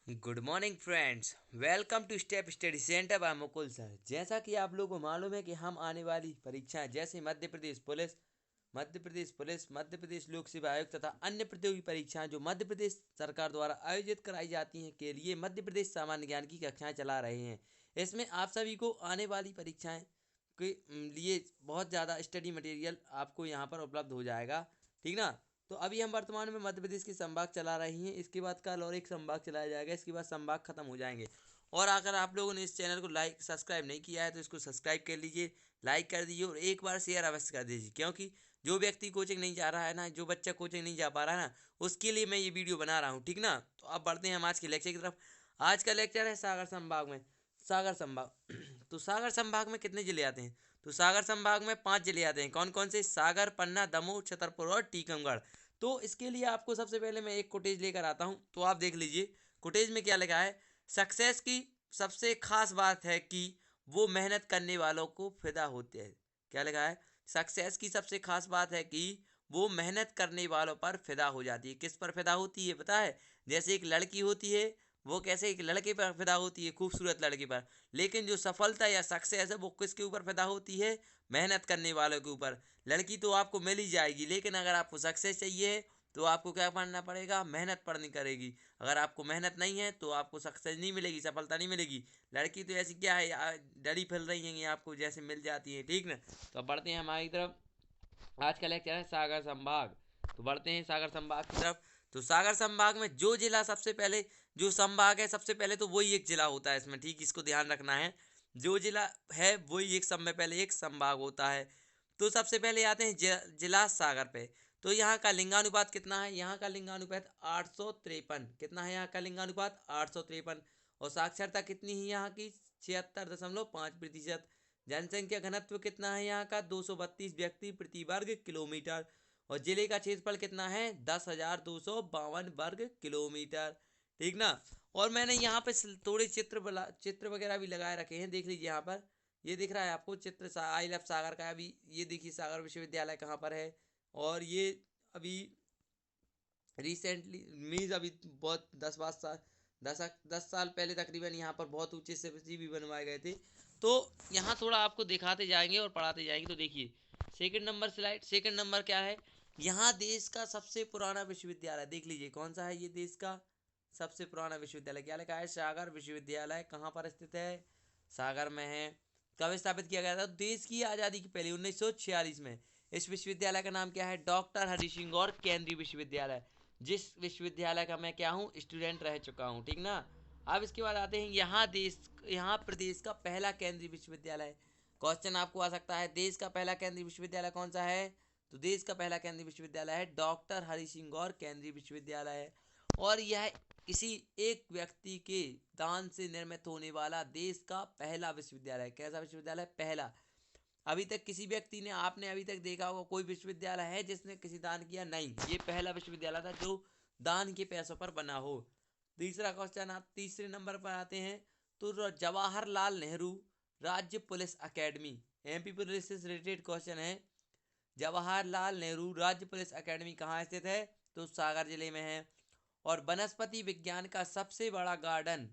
Good morning friends, welcome to step study centre by Mukul sir. जैसा कि आप लोगों को मालूम है कि हम आने वाली परीक्षाएं जैसे मध्य प्रदेश पुलिस, मध्य प्रदेश लोक सेवा आयोग तथा अन्य प्रतियोगी परीक्षाएं जो मध्य प्रदेश सरकार द्वारा आयोजित कराई जाती हैं के लिए मध्य प्रदेश सामान्य ज्ञान की कक्षाएं चला रहे हैं। इसमें आप सभी को आने वाली परीक्षाएं के लिए बहुत ज़्यादा स्टडी मटेरियल आपको यहाँ पर उपलब्ध हो जाएगा। ठीक ना। तो अभी हम वर्तमान में मध्य प्रदेश के संभाग चला रही हैं। इसके बाद कल और एक संभाग चलाया जाएगा। इसके बाद संभाग खत्म हो जाएंगे। और अगर आप लोगों ने इस चैनल को लाइक सब्सक्राइब नहीं किया है तो इसको सब्सक्राइब कर लीजिए, लाइक कर दीजिए और एक बार शेयर अवश्य कर दीजिए, क्योंकि जो व्यक्ति कोचिंग नहीं जा रहा है ना, जो बच्चा कोचिंग नहीं जा पा रहा है ना, उसके लिए मैं ये वीडियो बना रहा हूँ। ठीक ना। तो अब बढ़ते हैं हम आज के लेक्चर की तरफ। आज का लेक्चर है सागर संभाग में। सागर संभाग तो सागर संभाग में कितने जिले आते हैं? तो सागर संभाग में 5 जिले आते हैं। कौन कौन से? सागर, पन्ना, दमोह, छतरपुर और टीकमगढ़। तो इसके लिए आपको सबसे पहले मैं एक कोटेज लेकर आता हूँ, तो आप देख लीजिए कोटेज में क्या लिखा है। सक्सेस की सबसे खास बात है कि वो मेहनत करने वालों को फिदा होते हैं। क्या लिखा है? सक्सेस की सबसे खास बात है कि वो मेहनत करने वालों पर फिदा हो जाती है। किस पर फिदा होती है पता है? जैसे एक लड़की होती है, वो कैसे एक लड़के पर फिदा होती है, खूबसूरत लड़के पर। लेकिन जो सफलता या सक्सेस है वो किसके ऊपर फिदा होती है? मेहनत करने वालों के ऊपर। लड़की तो आपको मिल ही जाएगी, लेकिन अगर आपको सक्सेस चाहिए तो आपको क्या करना पड़ेगा? मेहनत पड़नी करेगी। अगर आपको मेहनत नहीं है तो आपको सक्सेस नहीं मिलेगी, सफलता नहीं मिलेगी। लड़की तो ऐसी क्या है, डरी फिर रही हैं आपको जैसे मिल जाती है। ठीक ना। तो अब बढ़ते हैं हमारी तरफ। आज का लेक्चर है सागर संभाग। तो बढ़ते हैं सागर संभाग की तरफ। तो सागर संभाग में जो जिला सबसे पहले, जो संभाग है सबसे पहले, तो वही एक जिला होता है इसमें। ठीक, इसको ध्यान रखना है। जो जिला है वही एक समय पहले एक संभाग होता है। तो सबसे पहले आते हैं जिला सागर पे। तो यहाँ का लिंगानुपात कितना है? यहाँ का लिंगानुपात 853। कितना है यहाँ का लिंगानुपात? 853। और साक्षरता कितनी है यहाँ की? 76.5%। जनसंख्या घनत्व कितना है यहाँ का? 232 व्यक्ति प्रति वर्ग किलोमीटर। और जिले का क्षेत्रफल कितना है? 10,252 वर्ग किलोमीटर। ठीक ना। और मैंने यहाँ पे थोड़े चित्र वगैरह भी लगाए रखे हैं, देख लीजिए यहाँ पर। ये दिख रहा है आपको चित्र आई लव सागर का। अभी ये देखिए सागर विश्वविद्यालय कहाँ पर है। और ये अभी रिसेंटली मीन्स अभी बहुत 10 5 साल, 10 साल पहले तकरीबन यहाँ पर बहुत ऊंचे से भी बनवाए गए थे। तो यहाँ थोड़ा आपको दिखाते जाएंगे और पढ़ाते जाएंगे। तो देखिए second number slide, second number क्या है? यहाँ देश का सबसे पुराना विश्वविद्यालय देख लीजिए कौन सा है। ये देश का सबसे पुराना विश्वविद्यालय क्या लिखा है? सागर विश्वविद्यालय। कहाँ पर स्थित है? सागर में है। कब स्थापित किया गया था? देश की आज़ादी की पहले 1946 में। इस विश्वविद्यालय का नाम क्या है? डॉक्टर हरि सिंह गौर केंद्रीय विश्वविद्यालय, जिस विश्वविद्यालय का मैं क्या हूँ? स्टूडेंट रह चुका हूँ। ठीक ना। अब इसके बाद आते हैं यहाँ प्रदेश का पहला केंद्रीय विश्वविद्यालय। क्वेश्चन आपको आ सकता है, देश का पहला केंद्रीय विश्वविद्यालय कौन सा है? तो देश का पहला केंद्रीय विश्वविद्यालय है डॉक्टर हरि सिंह गौर केंद्रीय विश्वविद्यालय है। और यह किसी एक व्यक्ति के दान से निर्मित होने वाला देश का पहला विश्वविद्यालय। कैसा विश्वविद्यालय? पहला। अभी तक किसी व्यक्ति ने, आपने अभी तक देखा होगा कोई विश्वविद्यालय है जिसने किसी दान किया? नहीं, ये पहला विश्वविद्यालय था जो दान के पैसों पर बना हो। तीसरा क्वेश्चन, आप तीसरे नंबर पर आते हैं। तो जवाहरलाल नेहरू राज्य पुलिस अकेडमी, एमपी पुलिस से रिलेटेड क्वेश्चन है। जवाहरलाल नेहरू राज्य पुलिस अकेडमी कहाँ स्थित है? तो सागर जिले में है। और वनस्पति विज्ञान का सबसे बड़ा गार्डन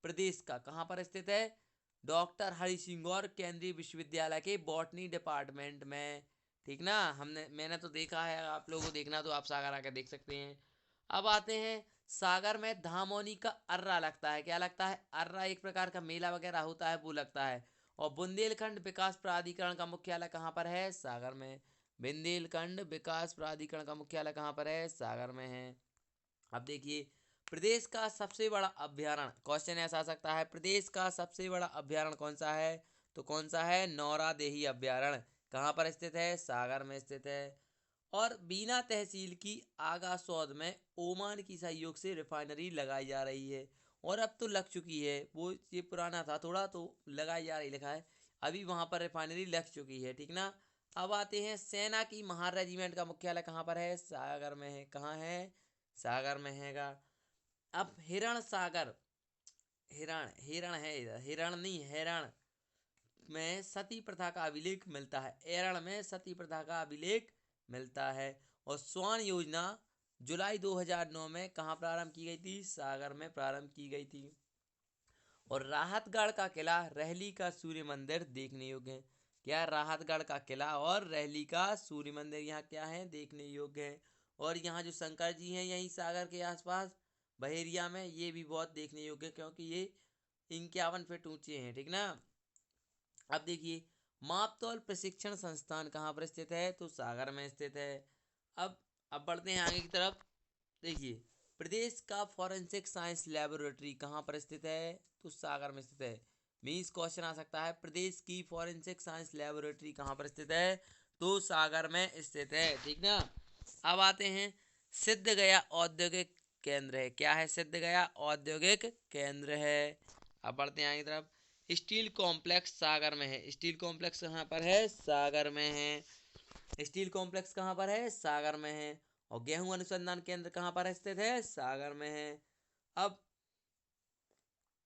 प्रदेश का कहाँ पर स्थित है? डॉक्टर हरि सिंह गौर केंद्रीय विश्वविद्यालय के बॉटनी डिपार्टमेंट में। ठीक ना। मैंने तो देखा है, आप लोगों को देखना तो आप सागर आकर देख सकते हैं। अब आते हैं सागर में धामोनी का अर्रा लगता है। क्या लगता है? अर्रा एक प्रकार का मेला वगैरह होता है, वो लगता है। और बुंदेलखंड विकास प्राधिकरण का मुख्यालय कहाँ पर है? सागर में। बुंदेलखंड विकास प्राधिकरण का मुख्यालय कहाँ पर है? सागर में है। अब देखिए प्रदेश का सबसे बड़ा अभ्यारण्य, क्वेश्चन ऐसा आ सकता है, प्रदेश का सबसे बड़ा अभ्यारण्य कौन सा है? तो कौन सा है? नौरा देही अभ्यारण्य। कहाँ पर स्थित है? सागर में स्थित है। और बीना तहसील की आगा सौद में ओमान की सहयोग से रिफाइनरी लगाई जा रही है। और अब तो लग चुकी है, वो ये पुराना था थोड़ा, तो लगाई जा रही लिखा है। अभी वहाँ पर रिफाइनरी लग चुकी है। ठीक ना। अब आते हैं सेना की महार रेजिमेंट का मुख्यालय कहाँ पर है? सागर में है। कहाँ है? सागर में हैगा। अब हिरण सागर, हिरण हिरण है इधर, हिरण नहीं हिरण में सती प्रथा का अभिलेख मिलता है। एरण में सती प्रथा का अभिलेख मिलता है। और स्वान योजना जुलाई 2009 में कहाँ प्रारंभ की गई थी? सागर में प्रारंभ की गई थी। और राहतगढ़ का किला, रहली का सूर्य मंदिर देखने योग्य है। क्या? राहतगढ़ का किला और रहली का सूर्य मंदिर यहाँ क्या है? देखने योग्य है। और यहाँ जो शंकर जी हैं यहीं सागर के आसपास बहेरिया में, ये भी बहुत देखने योग्य है क्योंकि ये 51 फीट ऊंचे हैं। ठीक ना। अब देखिए, मापतौल प्रशिक्षण संस्थान कहाँ पर स्थित है? तो सागर में स्थित है। अब बढ़ते हैं आगे की तरफ। देखिए, प्रदेश का फॉरेंसिक साइंस लेबोरेटरी कहाँ पर स्थित है? तो सागर में स्थित है। मीन्स क्वेश्चन आ सकता है, प्रदेश की फॉरेंसिक साइंस लेबोरेटरी कहाँ पर स्थित है? तो सागर में स्थित है। ठीक ना। अब आते हैं, सिद्ध गया औद्योगिक केंद्र है। क्या है? सिद्ध गया औद्योगिक केंद्र है। अब बढ़ते हैं आगे की तरफ। स्टील कॉम्प्लेक्स सागर में है। स्टील कॉम्प्लेक्स कहाँ पर है? सागर में है। स्टील कॉम्प्लेक्स कहाँ पर है? सागर में है। और गेहूं अनुसंधान केंद्र कहाँ पर स्थित है? सागर में है। अब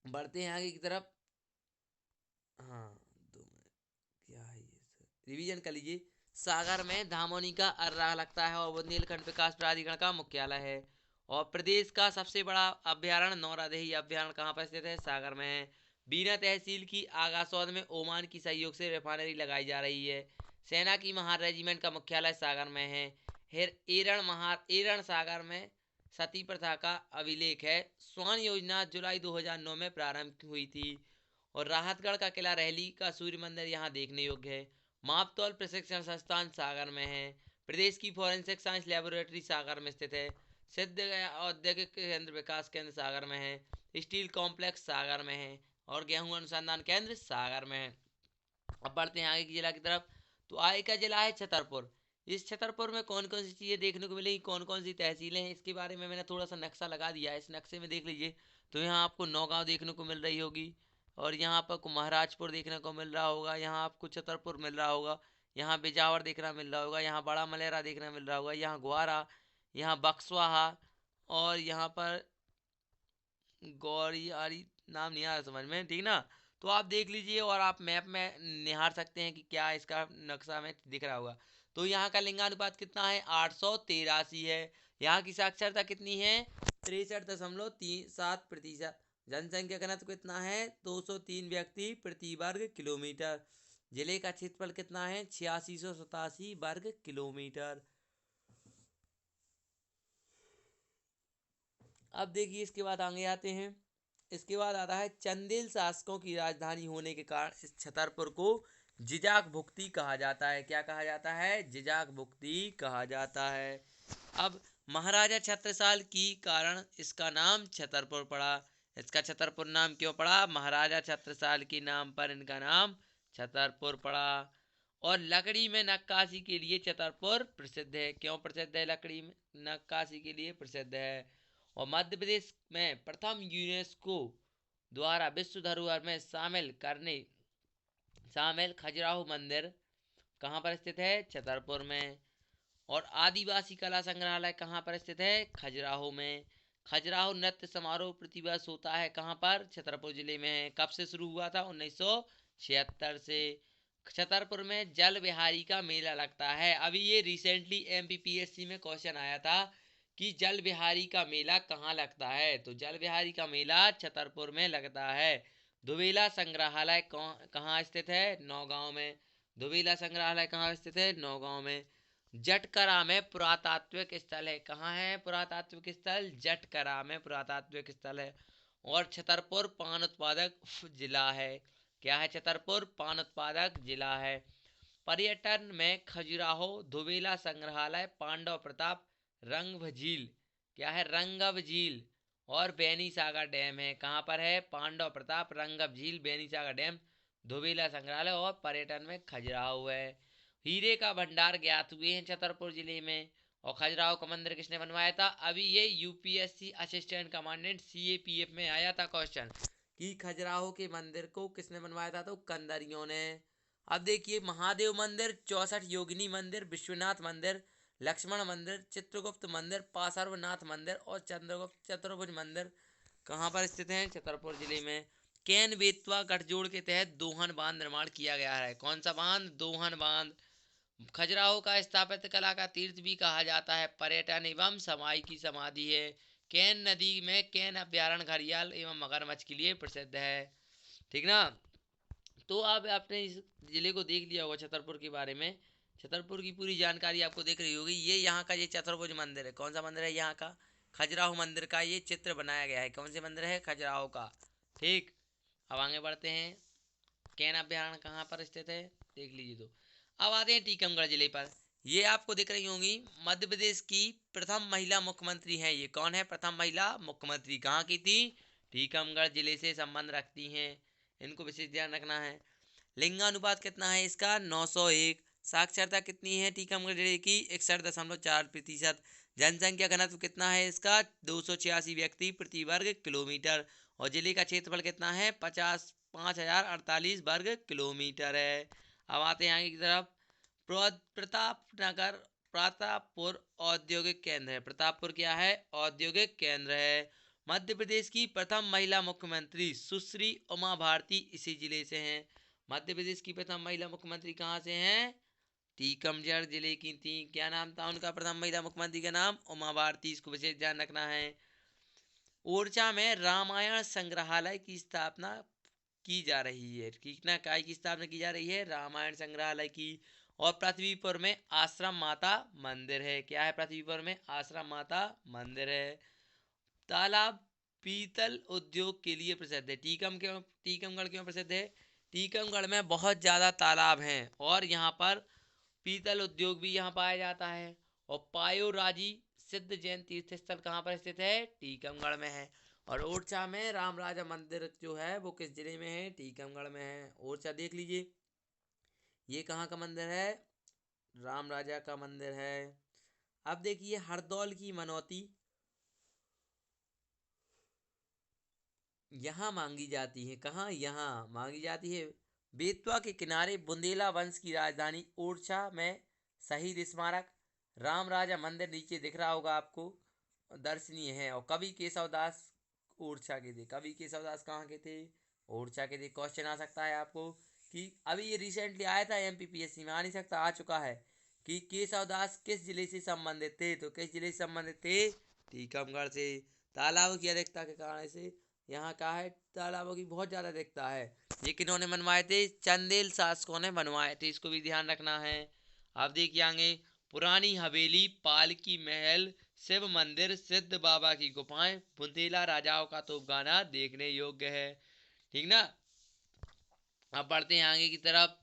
बढ़ते हैं आगे की तरफ। हाँ, 2 मिनट, क्या है ये सर, रिवीजन कर लीजिए। सागर में धामोनी का अर्राह लगता है और बुंदेलखंड विकास प्राधिकरण का मुख्यालय है। और प्रदेश का सबसे बड़ा अभ्यारण्य नौरादेही अभ्यारण्य कहाँ पर स्थित है? सागर में है। बीना तहसील की आगासौद में ओमान की सहयोग से रिफाइनरी लगाई जा रही है। सेना की महार रेजिमेंट का मुख्यालय सागर में है। एरण सागर में सती प्रथा का अभिलेख है। स्वान योजना जुलाई 2009 में प्रारंभ हुई थी। और राहतगढ़ का किला, रहली का सूर्य मंदिर यहाँ देखने योग्य है। मापतौल प्रशिक्षण संस्थान सागर में है। प्रदेश की फॉरेंसिक साइंस लेबोरेटरी सागर में स्थित है। सिद्ध गया औद्योगिक केंद्र विकास केंद्र सागर में है। स्टील कॉम्प्लेक्स सागर में है। और गेहूं अनुसंधान केंद्र सागर में है। अब बढ़ते हैं आगे की जिला की तरफ। तो आगे का जिला है छतरपुर। इस छतरपुर में कौन कौन सी चीज़ें देखने को मिलेगी, कौन कौन सी तहसीलें हैं, इसके बारे में मैंने थोड़ा सा नक्शा लगा दिया है। इस नक्शे में देख लीजिए। तो यहाँ आपको नौगांव देखने को मिल रही होगी। और यहाँ पर महाराजपुर देखने को मिल रहा होगा। यहाँ आपको छतरपुर मिल रहा होगा। यहाँ बिजावर देखना मिल रहा होगा। यहाँ बड़ा मलेरा देखना मिल रहा होगा। यहाँ ग्वारा, यहाँ बक्सवाहा, और यहाँ पर गौरी आरी नाम नहीं आ रहा समझ में। ठीक ना। तो आप देख लीजिए और आप मैप में निहार सकते हैं कि क्या इसका नक्शा में दिख रहा होगा। तो यहाँ का लिंगानुपात कितना है? 883 है। यहाँ की साक्षरता कितनी है? 63.37%। जनसंख्या घनत्व कितना है? 203 व्यक्ति प्रति वर्ग किलोमीटर। जिले का क्षेत्रफल कितना है? 8687 वर्ग किलोमीटर। अब देखिए, इसके बाद आगे आते हैं। इसके बाद आता है, चंदेल शासकों की राजधानी होने के कारण इस छतरपुर को जिजाक भुक्ति कहा जाता है। क्या कहा जाता है? जिजाक भुक्ति कहा जाता है। अब महाराजा छत्रसाल की कारण इसका नाम छतरपुर पड़ा। इसका छतरपुर नाम क्यों पड़ा? महाराजा छत्रसाल के नाम पर इनका नाम छतरपुर पड़ा। और लकड़ी में नक्काशी के लिए छतरपुर प्रसिद्ध है। क्यों प्रसिद्ध है? लकड़ी में नक्काशी के लिए प्रसिद्ध है। और मध्य प्रदेश में प्रथम यूनेस्को द्वारा विश्व धरोहर में शामिल खजुराहो मंदिर कहाँ पर स्थित है? छतरपुर में। और आदिवासी कला संग्रहालय कहाँ पर स्थित है? खजुराहो में। खजुराहो नृत्य समारोह प्रतिवर्ष होता है कहाँ पर? छतरपुर जिले में है। कब से शुरू हुआ था? 1976 से। छतरपुर में जल विहारी का मेला लगता है। अभी ये रिसेंटली एमपीपीएससी में क्वेश्चन आया था कि जल विहारी का मेला कहाँ लगता है। तो जल विहारी का मेला छतरपुर में लगता है। दुबेला संग्रहालय कहाँ स्थित है? नौगांव में। दुबेला संग्रहालय कहाँ स्थित है? नौगांव में। जटकरा में पुरातात्विक स्थल है। कहाँ है पुरातात्विक स्थल? जटकरा में पुरातात्विक स्थल है। और छतरपुर पान उत्पादक जिला है। क्या है? छतरपुर पान उत्पादक जिला है। पर्यटन में खजुराहो, दुबेला संग्रहालय, पांडव प्रताप, रंगभ झील, क्या है? रंगभ झील, और बेनी सागर डैम है। कहाँ पर है? पांडव प्रताप, रंगभ झील, बेनी सागर डैम, दुबेला संग्रहालय और पर्यटन में खजुराहो है। हीरे का भंडार ज्ञात हुए हैं छतरपुर जिले में। और खजुराहो का मंदिर किसने बनवाया था? अभी ये यूपीएससी असिस्टेंट कमांडेंट सीएपीएफ में आया था क्वेश्चन कि खजुराहो के मंदिर को किसने बनवाया था? तो कंदरियों ने। अब देखिए, महादेव मंदिर, 64 योगिनी मंदिर, विश्वनाथ मंदिर, लक्ष्मण मंदिर, चित्रगुप्त मंदिर, पार्श्वनाथ मंदिर और चंद्रगुप्त चतुर्भुज मंदिर कहाँ पर स्थित हैं? छतरपुर जिले में। केन बेतवा गठजोड़ के तहत दोहन बांध निर्माण किया गया है। कौन सा बांध? दोहन बांध। खजुराहो का स्थापत्य कला का तीर्थ भी कहा जाता है। पर्यटन एवं समाई की समाधि है। केन नदी में केन अभ्यारण्य घड़ियाल एवं मगरमच्छ के लिए प्रसिद्ध है। ठीक ना। तो अब आपने इस जिले को देख लिया होगा छतरपुर के बारे में। छतरपुर की पूरी जानकारी आपको देख रही होगी। ये यहाँ का ये चतुर्भुज मंदिर है। कौन सा मंदिर है यहाँ का? खजुराहो मंदिर का ये चित्र बनाया गया है। कौन से मंदिर है? खजुराहो का। ठीक। अब आगे बढ़ते हैं। केन अभ्यारण्य कहाँ पर स्थित है देख लीजिए। तो अब आते हैं टीकमगढ़ जिले पर। ये आपको दिख रही होंगी मध्य प्रदेश की प्रथम महिला मुख्यमंत्री हैं। ये कौन है? प्रथम महिला मुख्यमंत्री। कहाँ की थी? टीकमगढ़ जिले से संबंध रखती हैं। इनको विशेष ध्यान रखना है। लिंगानुपात कितना है इसका? 901। साक्षरता कितनी है टीकमगढ़ जिले की? 61.4%। जनसंख्या घनत्व कितना है इसका? 286 व्यक्ति प्रति वर्ग किलोमीटर। और जिले का क्षेत्रफल कितना है? 5,048 वर्ग किलोमीटर है। अब आते हैं आगे की तरफ। प्रतापनगर प्रतापपुर औद्योगिक केंद्र है। प्रतापपुर क्या है? औद्योगिक केंद्र है। मध्य प्रदेश की प्रथम महिला मुख्यमंत्री सुश्री उमा भारती इसी जिले से हैं। मध्य प्रदेश की प्रथम महिला मुख्यमंत्री कहाँ से हैं? टीकमगढ़ जिले की थी। क्या नाम था उनका प्रथम महिला मुख्यमंत्री का नाम? उमा भारती। इसको विशेष ध्यान रखना है। ओरछा में रामायण संग्रहालय की स्थापना की जा रही है। कितना काय की स्थापना की जा रही है? रामायण संग्रहालय की। और पृथ्वीपुर में आश्रम माता मंदिर है। क्या है? पृथ्वीपुर में आश्रम माता मंदिर है। तालाब पीतल उद्योग के लिए प्रसिद्ध है। टीकमगढ़ क्यों प्रसिद्ध है? टीकमगढ़ में बहुत ज़्यादा तालाब हैं और यहाँ पर पीतल उद्योग भी यहाँ पाया जाता है। और पायोराजी सिद्ध जैन तीर्थ स्थल कहाँ पर स्थित है? टीकमगढ़ में है। और ओरछा में राम राजा मंदिर जो है वो किस जिले में है? टीकमगढ़ में है। ओरछा देख लीजिए। ये कहाँ का मंदिर है? राम राजा का मंदिर है। अब देखिए हरदौल की मनौती यहाँ मांगी जाती है। कहाँ? यहाँ मांगी जाती है। बेतवा के किनारे बुंदेला वंश की राजधानी ओरछा में शहीद स्मारक राम राजा मंदिर नीचे दिख रहा होगा आपको, दर्शनीय है। और कवि केशव दास ओरछा के थे। कवि केशव दास कहाँ के थे? ओरछा के थे। क्वेश्चन आ सकता है आपको कि अभी ये रिसेंटली आया था एमपीपीएससी में, आ नहीं सकता, आ चुका है कि केशव दास किस जिले से संबंधित थे? तो किस जिले से संबंधित थे? टीकमगढ़ से। तालाबों की अधिकता के कारण से यहाँ का है, तालाबों की बहुत ज़्यादा दिखता है। ये किन्होंने बनवाए थे? चंदेल शासकों ने बनवाए थे। इसको भी ध्यान रखना है। आप देखिए आगे। पुरानी हवेली, पालकी महल, शिव मंदिर, सिद्ध बाबा की गुफाएं, बुंदेला राजाओं का तोपखाना देखने योग्य है। ठीक ना। अब बढ़ते हैं आगे की तरफ।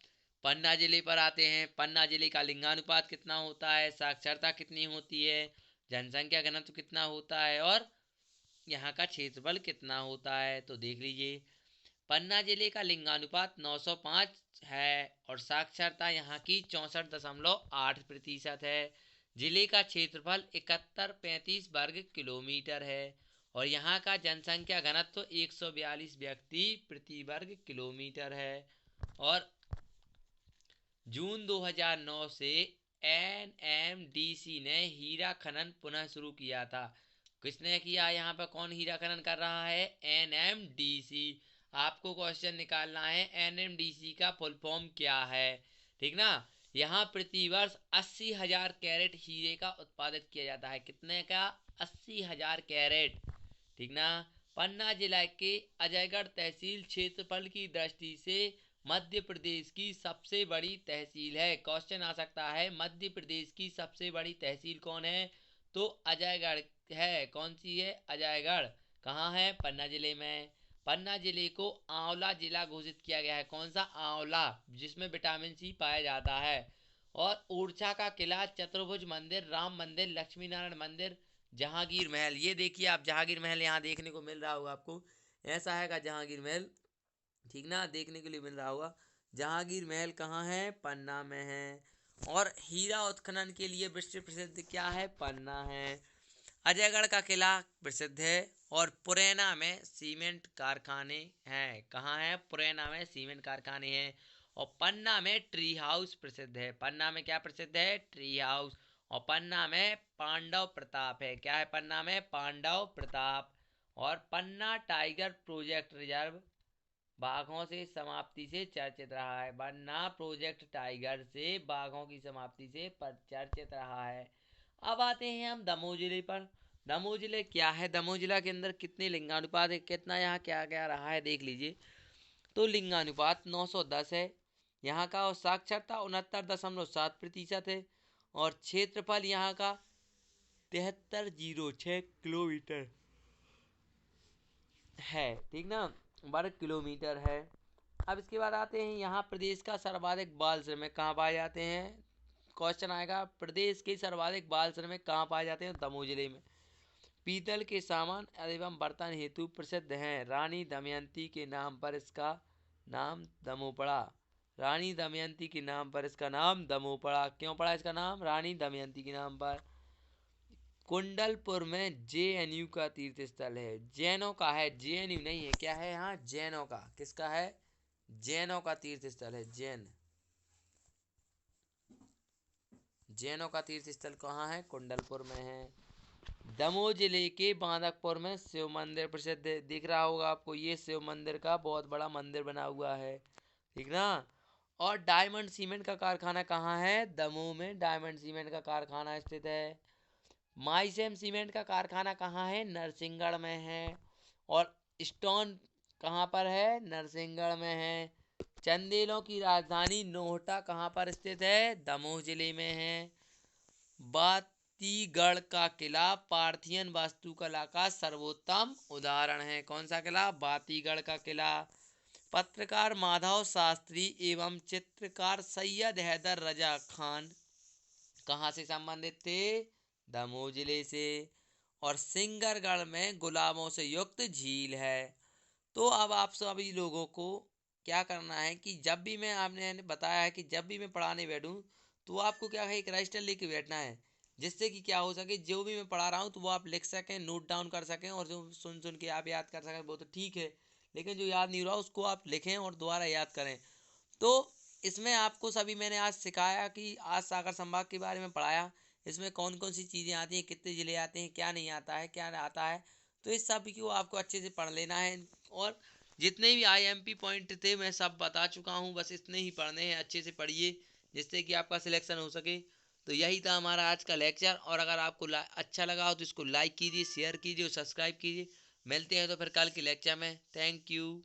पन्ना जिले पर आते हैं। पन्ना जिले का लिंगानुपात कितना होता है? साक्षरता कितनी होती है? जनसंख्या घनत्व कितना होता है? और यहाँ का क्षेत्रफल कितना होता है? तो देख लीजिए। पन्ना जिले का लिंगानुपात 905 है और साक्षरता यहाँ की 64.8% है। जिले का क्षेत्रफल 7135 वर्ग किलोमीटर है और यहाँ का जनसंख्या घनत्व 142 व्यक्ति प्रति वर्ग किलोमीटर है। और जून 2009 से एनएमडीसी ने हीरा खनन पुनः शुरू किया था। किसने किया? यहाँ पर कौन हीरा खनन कर रहा है? एनएमडीसी। आपको क्वेश्चन निकालना है एनएमडीसी का फुल फॉर्म क्या है। ठीक ना। यहाँ प्रति वर्ष 80,000 कैरेट हीरे का उत्पादित किया जाता है। कितने का? 80,000 कैरेट। ठीक ना। पन्ना जिला के अजयगढ़ तहसील क्षेत्रफल की दृष्टि से मध्य प्रदेश की सबसे बड़ी तहसील है। क्वेश्चन आ सकता है मध्य प्रदेश की सबसे बड़ी तहसील कौन है? तो अजयगढ़ है। कौन सी है? अजयगढ़। कहाँ है? पन्ना जिले में। पन्ना जिले को आंवला जिला घोषित किया गया है। कौन सा? आंवला, जिसमें विटामिन सी पाया जाता है। और ओरछा का किला, चतुर्भुज मंदिर, राम मंदिर, लक्ष्मी नारायण मंदिर, जहांगीर महल। ये देखिए आप, जहांगीर महल यहाँ देखने को मिल रहा होगा आपको। ऐसा है का जहांगीर महल। ठीक ना, देखने के लिए मिल रहा होगा। जहांगीर महल कहाँ है? पन्ना में है। और हीरा उत्खनन के लिए विश्व प्रसिद्ध क्या है? पन्ना है। अजयगढ़ का किला प्रसिद्ध है और पुरैना में सीमेंट कारखाने हैं। कहाँ है? पुरैना में सीमेंट कारखाने हैं। और पन्ना में ट्री हाउस प्रसिद्ध है। पन्ना में क्या प्रसिद्ध है? Tree house. और पन्ना में पांडव प्रताप है। क्या है पन्ना में? पांडव प्रताप। और पन्ना टाइगर प्रोजेक्ट रिजर्व बाघों से समाप्ति से चर्चित रहा है, वरना प्रोजेक्ट टाइगर से बाघों की समाप्ति से चर्चित रहा है। अब आते हैं हम दमोह जिले पर। दमोह जिले क्या है, दमोह जिला के अंदर कितने लिंगानुपात है, कितना यहाँ क्या क्या रहा है देख लीजिए। तो लिंगानुपात 910 है यहाँ का, और साक्षरता 69.7% है, और क्षेत्रफल यहाँ का 7306 किलोमीटर है, ठीक ना, वर्ग किलोमीटर है। अब इसके बाद आते हैं यहाँ प्रदेश का सर्वाधिक बाल श्रमिक कहाँ पाए जाते हैं। क्वेश्चन आएगा, प्रदेश के सर्वाधिक बाल श्रमिक कहाँ पाए जाते हैं, दमोह जिले में। पीतल के सामान एवं बर्तन हेतु प्रसिद्ध हैं, रानी दमयंती के नाम पर इसका नाम दमोह पड़ा। रानी दमयंती के नाम पर इसका नाम दमोह पड़ा। क्यों पड़ा इसका नाम, रानी दमयंती के नाम पर। कुंडलपुर में जेएनयू का तीर्थ स्थल है, जैनों का है, जेएनयू नहीं है, क्या है यहाँ, जैनों का। किसका है, जैनों का तीर्थ स्थल है, जैनों का तीर्थ स्थल कहाँ है, कुंडलपुर में है। दमोह जिले के बांदकपुर में शिव मंदिर प्रसिद्ध है, दिख रहा होगा आपको, ये शिव मंदिर का बहुत बड़ा मंदिर बना हुआ है, ठीक ना। और डायमंड सीमेंट का कारखाना कहाँ है, दमोह में डायमंड सीमेंट का कारखाना स्थित है। माइसेम सीमेंट का कारखाना कहाँ है, नरसिंहगढ़ में है। और स्टोन कहाँ पर है, नरसिंहगढ़ में है। चंदेलों की राजधानी नोहटा कहाँ पर स्थित है, दमोह जिले में है। बातीगढ़ का किला पार्थियन वास्तुकला का सर्वोत्तम उदाहरण है। कौन सा किला, बातीगढ़ का किला। पत्रकार माधव शास्त्री एवं चित्रकार सैयद हैदर रजा खान कहाँ से संबंधित थे, दमोह जिले से। और सिंगरगढ़ में गुलाबों से युक्त झील है। तो अब आप सभी लोगों को क्या करना है कि जब भी मैं आपने बताया है कि जब भी मैं पढ़ाने बैठूं तो आपको क्या है, एक रजिस्टर लेके बैठना है, जिससे कि क्या हो सके, जो भी मैं पढ़ा रहा हूँ तो वो आप लिख सकें, नोट डाउन कर सकें, और जो सुन सुन के आप याद कर सकें वो तो ठीक है, लेकिन जो याद नहीं रहा उसको आप लिखें और दोबारा याद करें। तो इसमें आपको सभी मैंने आज सिखाया कि आज सागर संभाग के बारे में पढ़ाया, इसमें कौन कौन सी चीज़ें आती हैं, कितने ज़िले आते हैं, क्या नहीं आता है, क्या आता है। तो इस सब को आपको अच्छे से पढ़ लेना है, और जितने भी आईएमपी पॉइंट थे मैं सब बता चुका हूँ, बस इतने ही पढ़ने हैं, अच्छे से पढ़िए जिससे कि आपका सिलेक्शन हो सके। तो यही था हमारा आज का लेक्चर, और अगर आपको अच्छा लगा हो तो इसको लाइक कीजिए, शेयर कीजिए और सब्सक्राइब कीजिए। मिलते हैं तो फिर कल के लेक्चर में। Thank you.